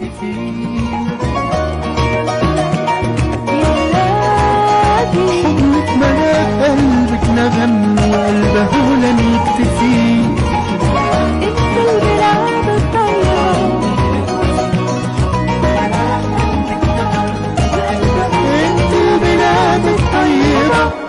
يختفي حضنك ملا قلبك نغم وقلبه لن يكتفي انت البلاد الطيبة انت البلاد الطيبة.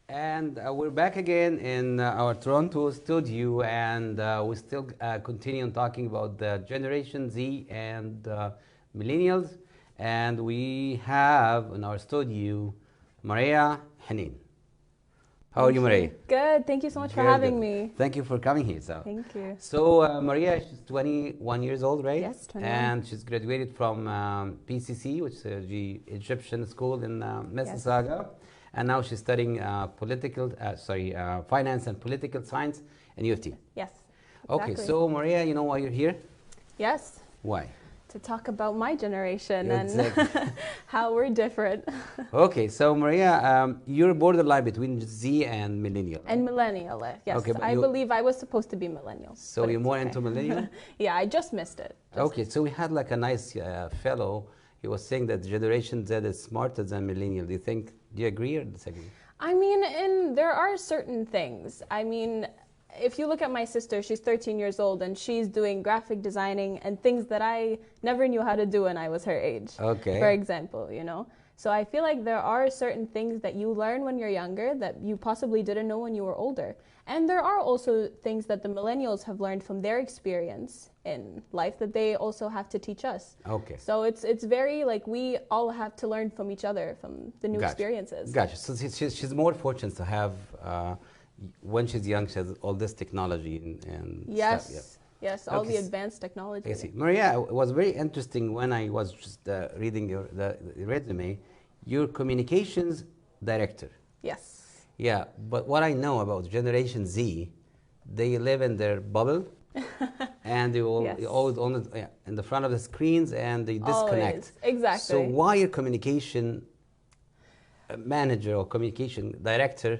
And we're back again in our Toronto studio, and we still continue talking about the Generation Z and millennials. And we have in our studio Maria Henein. How are you, Maria? Good. Thank you so much for having me. Thank you for coming here. Thank you. So Maria, she's 21 years old, right? Yes, 21. And she's graduated from PCC, which is the Egyptian school in Mississauga. Yes. And now she's studying finance and political science in U of T. Yes. Exactly. Okay, so Maria, you know why you're here? Yes. Why? To talk about my generation and how we're different. Okay, so Maria, you're borderline between Z and millennial. And millennial, yes. Okay, I believe I was supposed to be millennial. So you're more into millennial? Yeah, I just missed it. Okay, so we had like a nice fellow. He was saying that Generation Z is smarter than millennial. Do you agree or disagree? I mean, there are certain things. I mean, if you look at my sister, she's 13 years old and she's doing graphic designing and things that I never knew how to do when I was her age. Okay. For example, you know. So I feel like there are certain things that you learn when you're younger that you possibly didn't know when you were older. And there are also things that the millennials have learned from their experience in life that they also have to teach us. Okay. So it's very like we all have to learn from each other, from the new experiences. Gotcha. So she's more fortunate to have, when she's young, she has all this technology and yes. stuff. Yeah. Yes, all the advanced technology. I see. Maria, it was very interesting when I was just reading the resume, your communications director. Yes. Yeah, but what I know about Generation Z, they live in their bubble, and they always in the front of the screens, and they disconnect. Always. Exactly. So why your communication manager or communication director?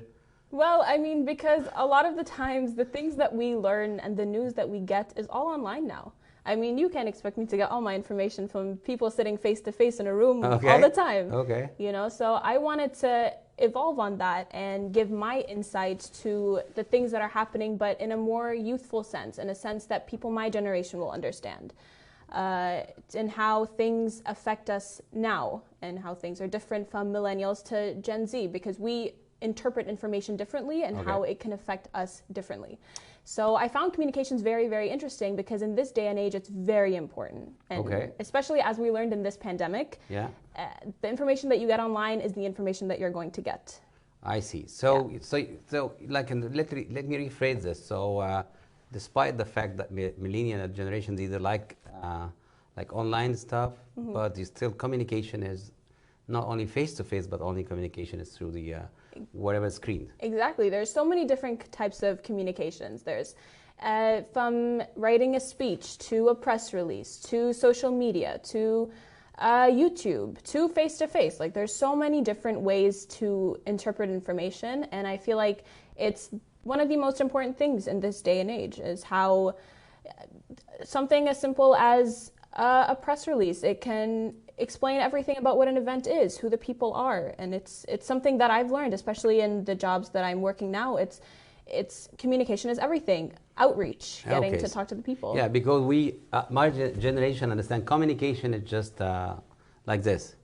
Well, I mean, because a lot of the times the things that we learn and the news that we get is all online now. I mean, you can't expect me to get all my information from people sitting face to face in a room all the time. Okay. You know, so I wanted to evolve on that and give my insights to the things that are happening, but in a more youthful sense, in a sense that people my generation will understand, and how things affect us now and how things are different from millennials to Gen Z, because we interpret information differently and how it can affect us differently. So I found communications very, very interesting because in this day and age, it's very important. And especially as we learned in this pandemic, the information that you get online is the information that you're going to get. I see. So like, let me rephrase this. So despite the fact that millennial generations either like online stuff, but still communication is not only face-to-face, but only communication is through the whatever screen. Exactly. There's so many different types of communications. There's from writing a speech to a press release to social media to YouTube to face-to-face. Like there's so many different ways to interpret information, and I feel like it's one of the most important things in this day and age is how something as simple as a press release, it can explain everything about what an event is, who the people are, and it's something that I've learned, especially in the jobs that I'm working now. It's communication is everything. Outreach, getting to talk to the people. Yeah, because my generation understand communication is just like this.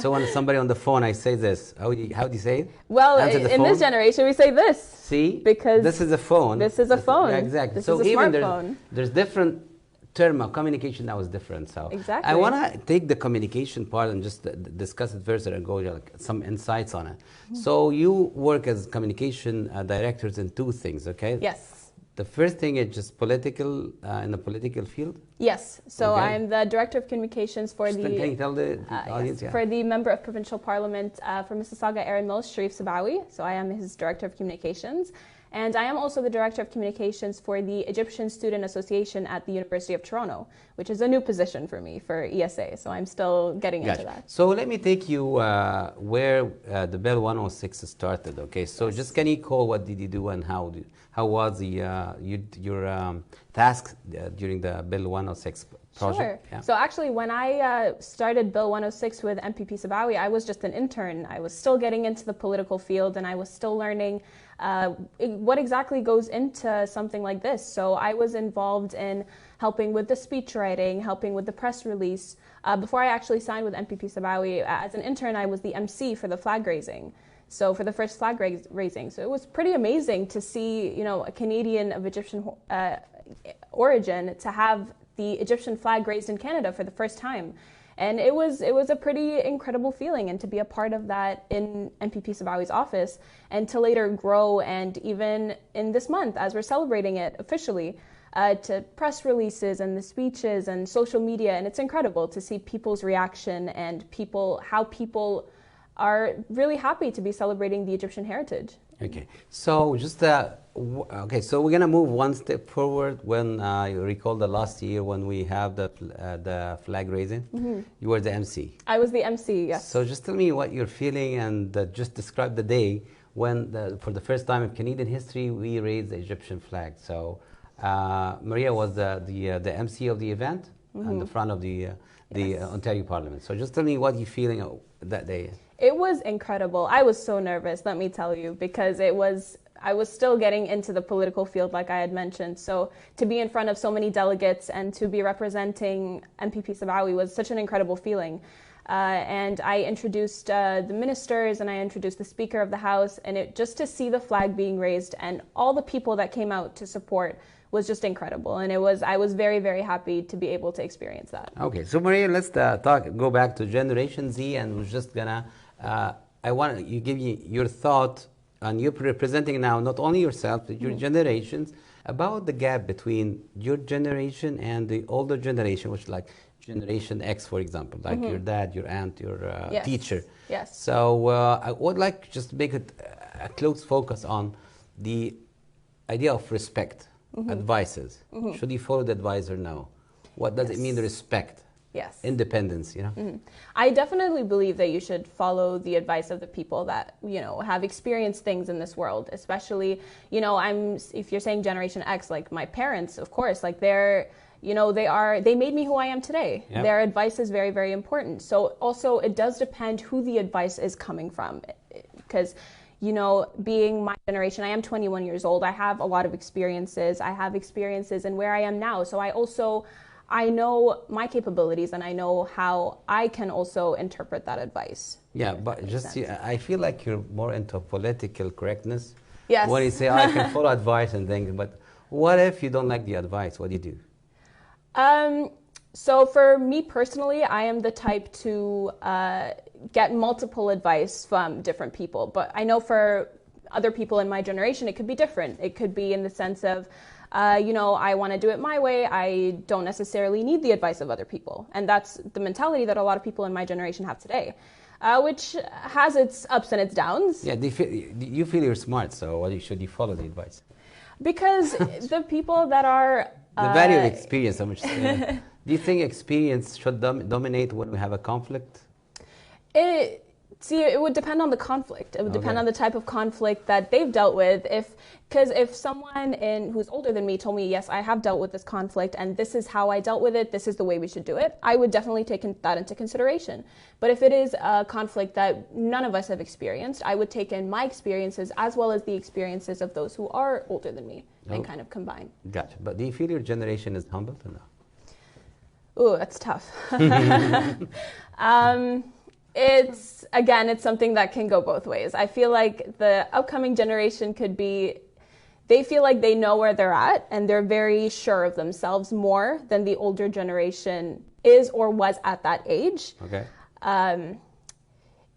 So when somebody on the phone, I say this. How do you say it? Well, in this generation, we say this. See, because this is a phone. This is a phone. Yeah, exactly. This so is a even smartphone. there's different term of communication that was different. So exactly. I want to take the communication part and just discuss it further and go some insights on it. So you work as communication directors in two things, okay? Yes. The first thing is just political, in the political field? Yes. So I'm the director of communications for Can you tell the audience? Yes, for the member of provincial parliament for Mississauga, Erin Mills, Sharif Sabawi. So I am his director of communications. And I am also the Director of Communications for the Egyptian Student Association at the University of Toronto, which is a new position for me for ESA. So I'm still getting into that. So let me take you where the Bill 106 started. Okay, so just can you call what did you do and how was your task during the Bill 106 project? Sure. So actually, when I started Bill 106 with MPP Sabawi, I was just an intern. I was still getting into the political field, and I was still learning what exactly goes into something like this. So I was involved in helping with the speech writing, helping with the press release. Before I actually signed with MPP Sabawi, as an intern, I was the MC for the flag raising. So for the first flag raising. So it was pretty amazing to see, you know, a Canadian of Egyptian origin to have the Egyptian flag raised in Canada for the first time. And it was a pretty incredible feeling, and to be a part of that in MPP Sabawi's office, and to later grow, and even in this month, as we're celebrating it officially, to press releases and the speeches and social media. And it's incredible to see people's reaction and how people are really happy to be celebrating the Egyptian heritage. Okay, so just so we're gonna move one step forward. When you recall the last year when we have the flag raising, you were the MC. I was the MC, yes. So just tell me what you're feeling, and just describe the day when, for the first time in Canadian history, we raised the Egyptian flag. So Maria was the MC of the event in the front of the Ontario Parliament. So just tell me what you're feeling that day. It was incredible. I was so nervous, let me tell you, because I was still getting into the political field, like I had mentioned. So to be in front of so many delegates and to be representing MPP Sabawi was such an incredible feeling. And I introduced the ministers, and I introduced the Speaker of the House, and just to see the flag being raised and all the people that came out to support was just incredible. And I was very, very happy to be able to experience that. Okay, so Maria, let's go back to Generation Z, and we're just gonna, I want you give me your thought, and you're representing now not only yourself, but your generations, about the gap between your generation and the older generation, which like Generation X, for example, like your dad, your aunt, your teacher. Yes. So I would like just to make it a close focus on the idea of respect, advices. Should you follow the advice or no? What does it mean, the respect? Yes. Independence, you know? I definitely believe that you should follow the advice of the people that, you know, have experienced things in this world, especially, you know, if you're saying Generation X, like my parents, of course, like they made me who I am today. Yep. Their advice is very, very important. So also it does depend who the advice is coming from, because, you know, being my generation, I am 21 years old. I have a lot of experiences. I have experiences in where I am now. So I know my capabilities, and I know how I can also interpret that advice. Yeah, but just I feel like you're more into political correctness. Yes. When you say, oh, I can follow advice and things, but what if you don't like the advice? What do you do? So for me personally, I am the type to get multiple advice from different people. But I know for other people in my generation, it could be different. It could be in the sense of, you know, I want to do it my way. I don't necessarily need the advice of other people. And that's the mentality that a lot of people in my generation have today, which has its ups and its downs. Yeah, you feel you're smart, so why should you follow the advice? Because the people that are... the value of experience, how much... do you think experience should dominate when we have a conflict? It would depend on the conflict. It would depend on the type of conflict that they've dealt with. Because if someone who's older than me told me, yes, I have dealt with this conflict and this is how I dealt with it, this is the way we should do it, I would definitely take that into consideration. But if it is a conflict that none of us have experienced, I would take in my experiences as well as the experiences of those who are older than me and kind of combine. Gotcha. But do you feel your generation is humble or no? Ooh, that's tough. It's something that can go both ways. I feel like the upcoming generation they feel like they know where they're at and they're very sure of themselves more than the older generation is or was at that age. Okay.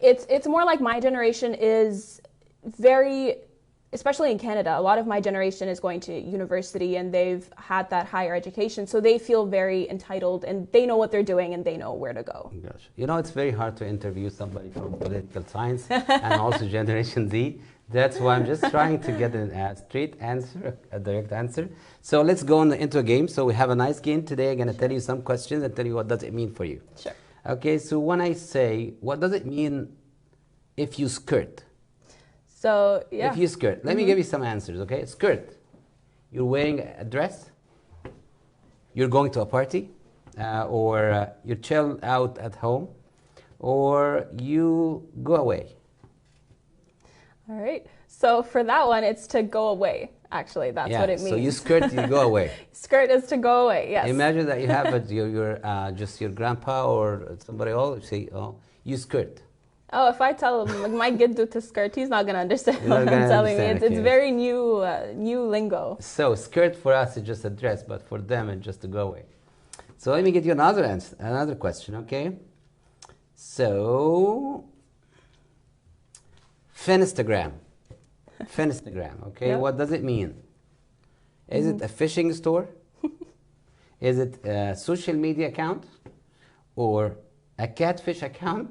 It's more like my generation is very, especially in Canada, a lot of my generation is going to university and they've had that higher education. So they feel very entitled and they know what they're doing and they know where to go. Gosh. You know, it's very hard to interview somebody from political science and also Generation Z. That's why I'm just trying to get a straight answer, a direct answer. So let's go into a game. So we have a nice game today. I'm going to tell you some questions and tell you what does it mean for you. Sure. Okay, so when I say, what does it mean if you skirt? So, yeah. If you skirt. Let me give you some answers, okay? Skirt. You're wearing a dress. You're going to a party. Or you chill out at home. Or you go away. All right. So for that one, it's to go away. Actually, that's what it means. So you skirt, you go away. Skirt is to go away. Yes. Imagine that you have just your grandpa or somebody else. You say, "Oh, you skirt." Oh, if I tell him like, my giddu to skirt, he's not gonna understand You're what not I'm gonna telling me. understand, It's okay. very new lingo. So skirt for us is just a dress, but for them it's just to go away. So let me get you another question, okay? So, Finstagram. Finstagram, okay? Yeah. What does it mean? Is it a fishing store? Is it a social media account? Or a catfish account?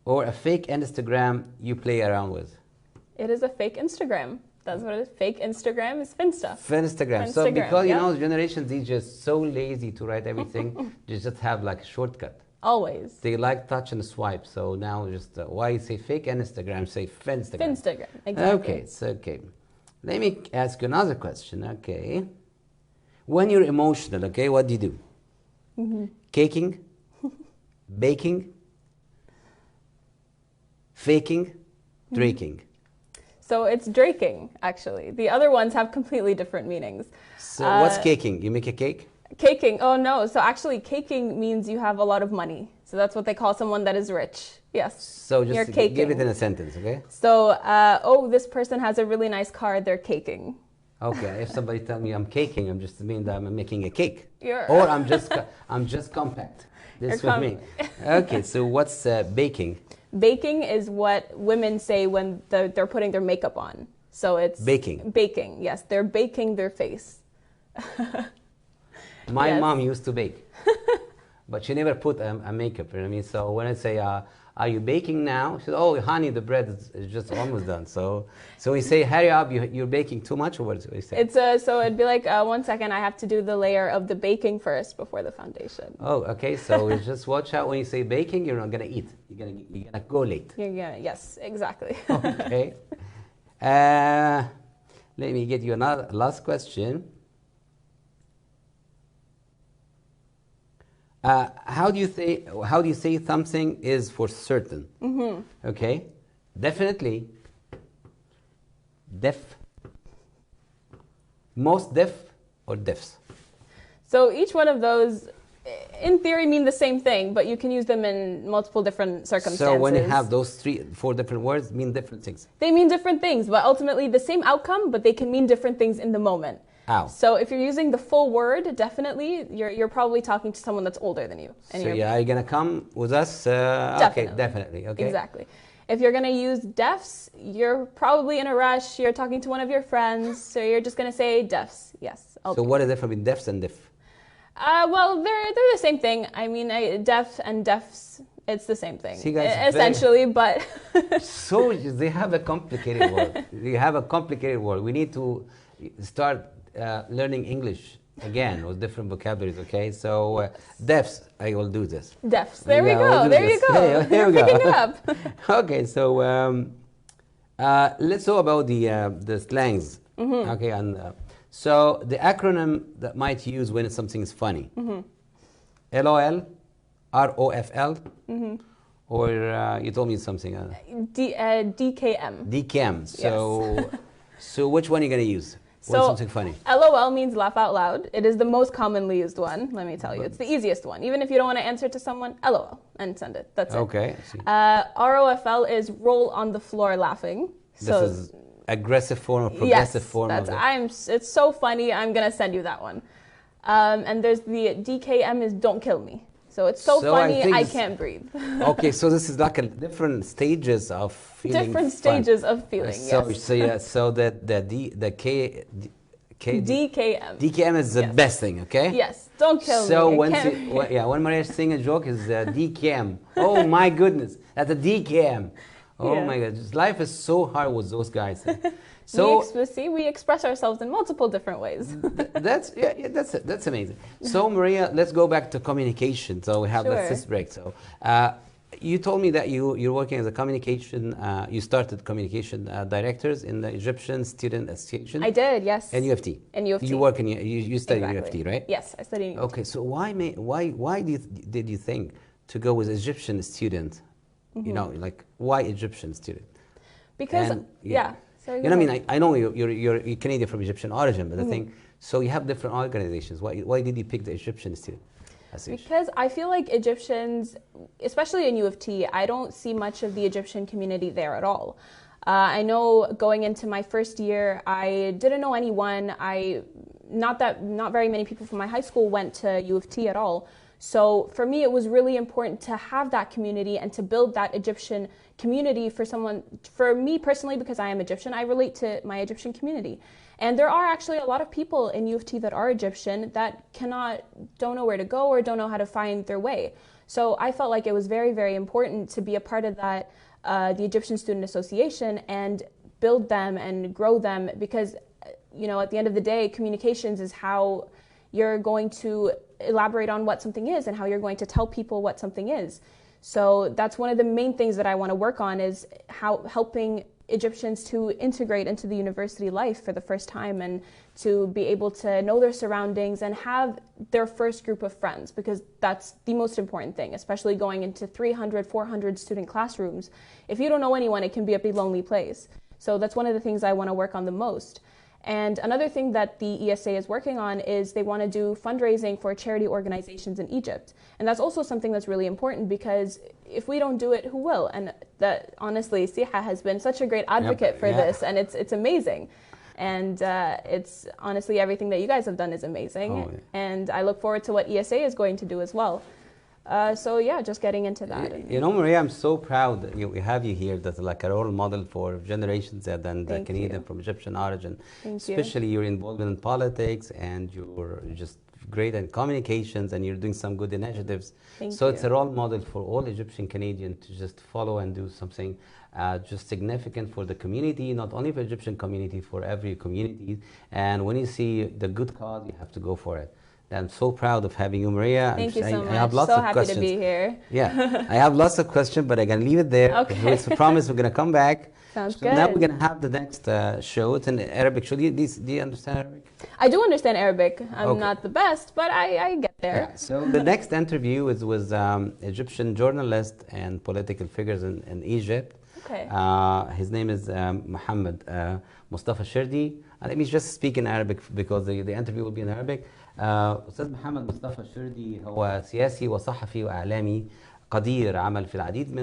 Or a fake Instagram you play around with? It is a fake Instagram. That's what it is. Fake Instagram is Finsta. Finstagram. So Finstagram, because, yeah. you know, Generation Z is just so lazy to write everything, they just have like a shortcut. Always. They like touch and swipe. So now just, why you say fake Instagram, say Finstagram. Finstagram. Exactly. Okay, it's okay. Let me ask you another question, okay? When you're emotional, okay, what do you do? Caking? Baking? Faking? Draking? So it's draking, actually. The other ones have completely different meanings. So what's caking? You make a cake? Caking, oh no. So actually, caking means you have a lot of money. So that's what they call someone that is rich. Yes. So You're just caking. give it in a sentence, okay? So, oh, this person has a really nice car, they're caking. Okay, if somebody tell me I'm caking, I'm just mean that I'm making a cake. You're- Or I'm just compact. This You're with me. Okay, so what's baking? Baking is what women say when they're putting their makeup on. So it's Baking. Baking, yes. They're baking their face. My Yes. mom used to bake, but she never put a makeup. You know what I mean? So when I say, "Are you baking now?" She said, "Oh, honey, the bread is just almost done." So we say, "Hurry up! You're baking too much," or what do we say? It's so it'd be like 1 second. I have to do the layer of the baking first before the foundation. Oh, okay. So we just watch out when you say baking. You're not gonna eat. You're gonna go late. Yes, exactly. Okay. Let me get you another last question. How do you say something is for certain? Okay, definitely, def, most def, or defs. So each one of those, in theory, mean the same thing, but you can use them in multiple different circumstances. So when you have those 4 different words, mean different things. They mean different things, but ultimately the same outcome, but they can mean different things in the moment. Ow. So if you're using the full word, definitely, you're probably talking to someone that's older than you. So yeah, are you gonna come with us? Okay, definitely. Okay. Exactly. If you're gonna use defs, you're probably in a rush. You're talking to one of your friends, so you're just gonna say defs. Yes. So what is the difference between defs and diff? Well, they're the same thing. I mean, def and defs, it's the same thing, See, guys, essentially. But so they have a complicated word. They have a complicated word. We need to start learning English again with different vocabularies. Okay, so defs, I will do this. defs. There we Yeah, go. we'll do There you this. go. Hey, here You're we go. picking it up. Okay, so let's talk about the slangs. Okay, and so the acronym that might use when something is funny. LOL, ROFL, or you told me something. DKM. DCAM. So which one are you gonna use when So something funny? LOL means laugh out loud. It is the most commonly used one, let me tell you. It's the easiest one. Even if you don't want to answer to someone, LOL, and send it. That's it. Okay. I see. ROFL is roll on the floor laughing. This is aggressive form or progressive yes, form that's, of it. it's so funny, I'm going to send you that one. And there's the DKM is don't kill me. So it's so funny, I can't breathe. Okay, so this is like a different stages of feeling Different fun. stages of feeling, So, yes. so yeah, so the DKM. DKM is the Yes. best thing, okay? Yes, don't kill So me. when Maria sing a joke is DKM. Oh my goodness, that's a DKM. Oh Yeah. my God, just life is so hard with those guys. We express ourselves in multiple different ways. That's amazing. So Maria, let's go back to communication. So we have Sure. this break. So you told me that you're working as a communication. You started communication directors in the Egyptian Student Association. I did, yes. And UFT. In UFT. You work in you study Exactly. UFT, right? Yes, I study in UFT. Okay, so why did you think to go with Egyptian student? You know, like why Egyptian student? Because, And, yeah. Sorry, You go know what I ahead. mean? I know you're Canadian from Egyptian origin, but the thing, so you have different organizations. Why did you pick the Egyptian student association? Because I feel like Egyptians, especially in UFT, I don't see much of the Egyptian community there at all. I know going into my first year, I didn't know anyone. Not very many people from my high school went to UFT at all. So for me, it was really important to have that community and to build that Egyptian community for me personally, because I am Egyptian, I relate to my Egyptian community. And there are actually a lot of people in UFT that are Egyptian that don't know where to go or don't know how to find their way. So I felt like it was very, very important to be a part of that, the Egyptian Student Association, and build them and grow them, because, you know, at the end of the day, communications is how you're going to elaborate on what something is and how you're going to tell people what something is. So that's one of the main things that I want to work on, is helping Egyptians to integrate into the university life for the first time, and to be able to know their surroundings and have their first group of friends, because that's the most important thing, especially going into 300, 400 student classrooms. If you don't know anyone, it can be a pretty lonely place. So that's one of the things I want to work on the most. And another thing that the ESA is working on is they want to do fundraising for charity organizations in Egypt. And that's also something that's really important, because if we don't do it, who will? And that, honestly, Siha has been such a great advocate for this, and it's amazing. And it's honestly, everything that you guys have done is amazing. Oh, yeah. And I look forward to what ESA is going to do as well. So yeah, just getting into that. You know, Maria, I'm so proud that we have you here. That's like a role model for generations that and the Thank Canadian you. from Egyptian origin. Thank you. Especially your involvement in politics, and you're just great at communications, and you're doing some good initiatives. Thank So it's you. a role model for all Egyptian Canadians to just follow and do something just significant for the community, not only for Egyptian community, for every community. And when you see the good cause, you have to go for it. I'm so proud of having you, Maria. Thank you so much. I have lots So of happy questions. to be here. Yeah, I have lots of questions, but I'm going to leave it there. Okay. It's a promise we're going to come back. Sounds So now good. we're going to have the next show. It's in Arabic. Do you understand Arabic? I do understand Arabic. I'm Okay. not the best, but I get there. Yeah. So the next interview is with Egyptian journalist and political figures in Egypt. Okay. His name is Mohammed Mustafa Shirdi. Let me just speak in Arabic because the interview will be in Arabic. أستاذ محمد مصطفى الشردي هو سياسي وصحفي وإعلامي قدير، عمل في العديد من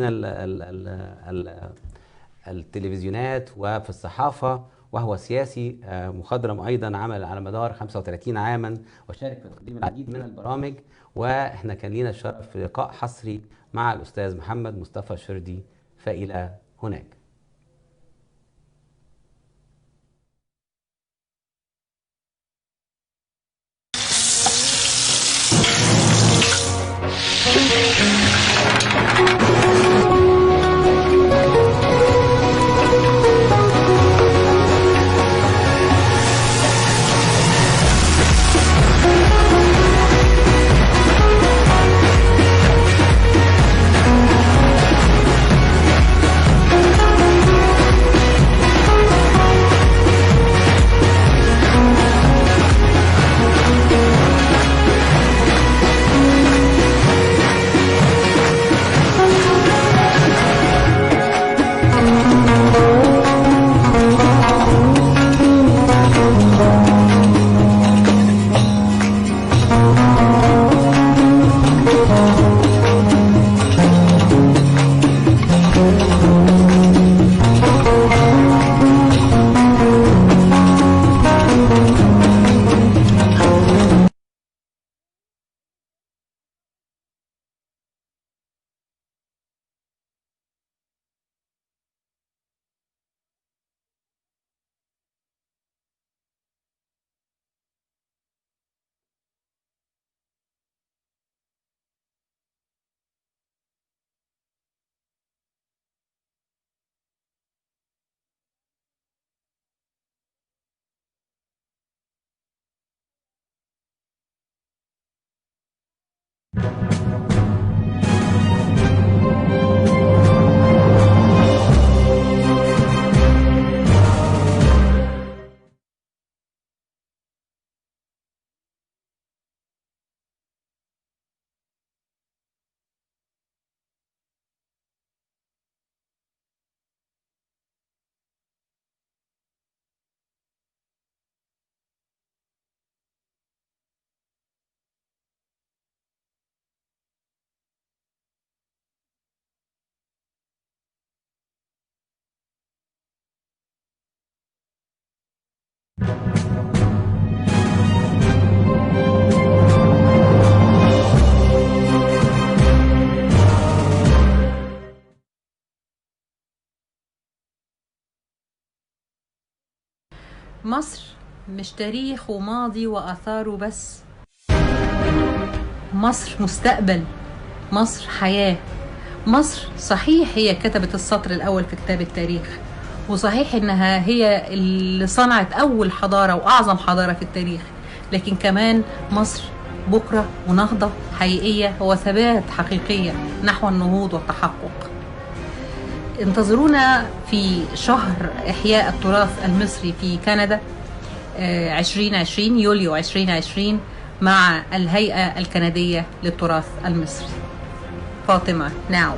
التلفزيونات وفي الصحافة، وهو سياسي مخضرم أيضا، عمل على مدار 35 عاما وشارك في تقديم العديد من البرامج. وإحنا كان لينا الشرف في لقاء حصري مع الأستاذ محمد مصطفى الشردي، فإلى هناك. مصر مش تاريخ وماضي وآثاره بس، مصر مستقبل، مصر حياة. مصر صحيح هي كتبت السطر الأول في كتاب التاريخ، وصحيح إنها هي اللي صنعت أول حضارة وأعظم حضارة في التاريخ، لكن كمان مصر بكرة ونهضة حقيقية وثبات حقيقية نحو النهوض والتحقق. انتظرونا في شهر إحياء التراث المصري في كندا 2020 يوليو 2020 مع الهيئة الكندية للتراث المصري. فاطمة ناو.